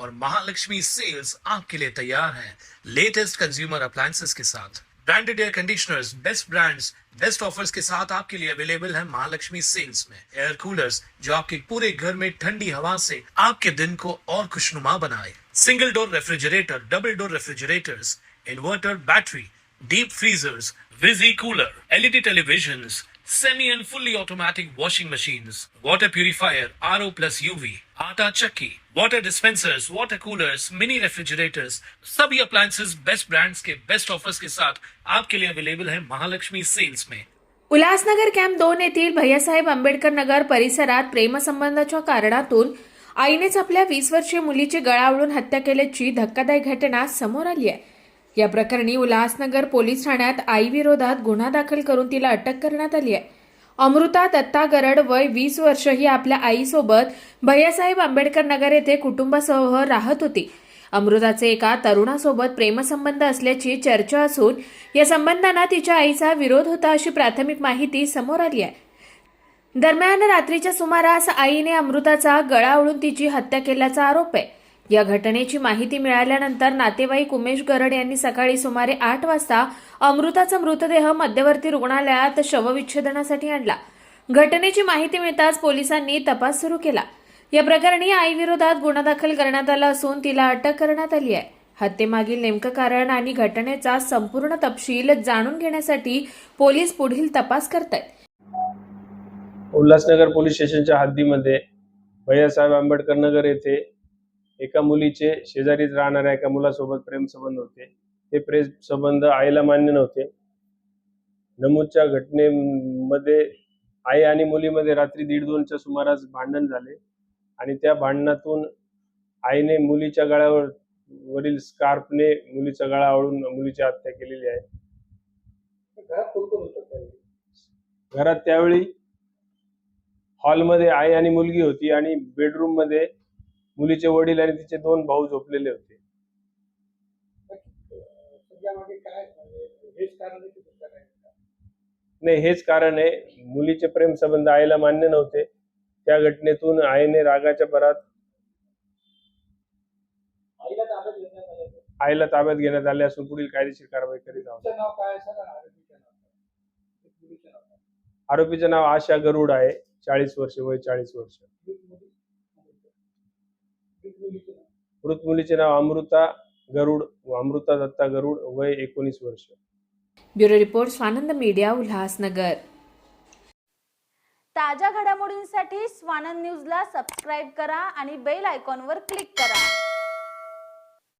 और महालक्ष्मी सेल्स आपके लिए तैयार है लेटेस्ट कंज्यूमर अप्लायंसेस के साथ। Branded air conditioners, best brands, best offers के साथ आपके लिए अवेलेबल है महालक्ष्मी सेल्स में। एयर कूलर्स जो आपके पूरे घर में ठंडी हवा से आपके दिन को और खुशनुमा बनाए। Single door refrigerator, double door refrigerators, inverter battery, deep freezers, visi cooler, LED televisions, semi and fully automatic washing machines, water purifier, RO plus UV, आटा चक्की, water dispensers, water coolers, mini refrigerators, सभी appliances best brands के best offers के साथ आपके लिए available है Mahalaxmi sales में। Ulhasnagar camp 2 येथील भैयासाहेब आंबेडकर नगर परिसरात प्रेमसंबंधाच्या कारणातून आईनेच आपल्या 20 वर्षीय मुलीची गळा आवळून हत्या केल्याची धक्कादायक घटना समोर आली आहे। या प्रकरणी उल्हासनगर पोलीस ठाण्यात आईविरोधात गुन्हा दाखल करून तिला अटक करण्यात आली आहे। अमृता दत्ता गरड वय 20 वर्ष ही आपल्या आईसोबत भैयासाहेब आंबेडकर नगर येथे कुटुंबासह राहत होती। अमृताचे एका तरुणासोबत प्रेमसंबंध असल्याची चर्चा असून या संबंधांना तिच्या आईचा विरोध होता अशी प्राथमिक माहिती समोर आली आहे। दरम्यान रात्रीच्या सुमारास आईने अमृताचा गळा आवळून तिची हत्या केल्याचा आरोप आहे। या घटनेची माहिती मिळाल्यानंतर नातेवाईक उमेश गरड यांनी सकाळी सुमारे 8 वाजता अमृताचा मृतदेह मध्यवर्ती रुग्णालयात शवविच्छेदनासाठी आणला। घटनेची माहिती मिळताच पोलिसांनी तपास सुरू केला। या प्रकरणी आईविरोधात गुन्हा दाखल करण्यात आला असून तिला अटक करण्यात आली आहे। हत्येमागील नेमकं कारण आणि घटनेचा संपूर्ण तपशील जाणून घेण्यासाठी पोलीस पुढील तपास करतायत। उल्हासनगर पोलीस स्टेशनच्या हद्दीमध्ये भैयासाहेब आंबेडकर नगर येथे एका मुलीचे शेजारीच राहणाऱ्या एका मुलासोबत प्रेमसंबंध होते। ते प्रेमसंबंध आईला मान्य नव्हते। नमूदच्या घटनेमध्ये आई आणि मुलीमध्ये रात्री 1:30-2च्या सुमारास भांडण झाले आणि त्या भांडणातून आईने मुलीच्या गळ्यावरील स्कार्फने मुलीचा गळा आवळून मुलीची हत्या केलेली आहे। घरात त्यावेळी हॉलमध्ये आई आणि मुलगी होती आणि बेडरूम मध्ये मुलीचे वडील आणि तिचे 2 भाऊ झोपलेले होते। नाही, हेच कारण आहे। मुलीचे प्रेम संबंध आईला मान्य नव्हते। त्या घटनेतून आईने रागाच्या भरात आईला ताब्यात घेण्यात आले असून पुढील कायदेशीर कारवाई करीत आहोत। आरोपीचे नाव आशा गरुड आहे, 40 वर्ष वय 40 वर्ष। मृत मुलीचे नाव अमृता गरुड व अमृता दत्ता गरुड वय 19 वर्ष। Bureau report Swanand media Ulhasnagar. ताज्या घडामोडींसाठी स्वानंद न्यूजला सबस्क्राइब करा आणि बेल आयकॉनवर क्लिक करा।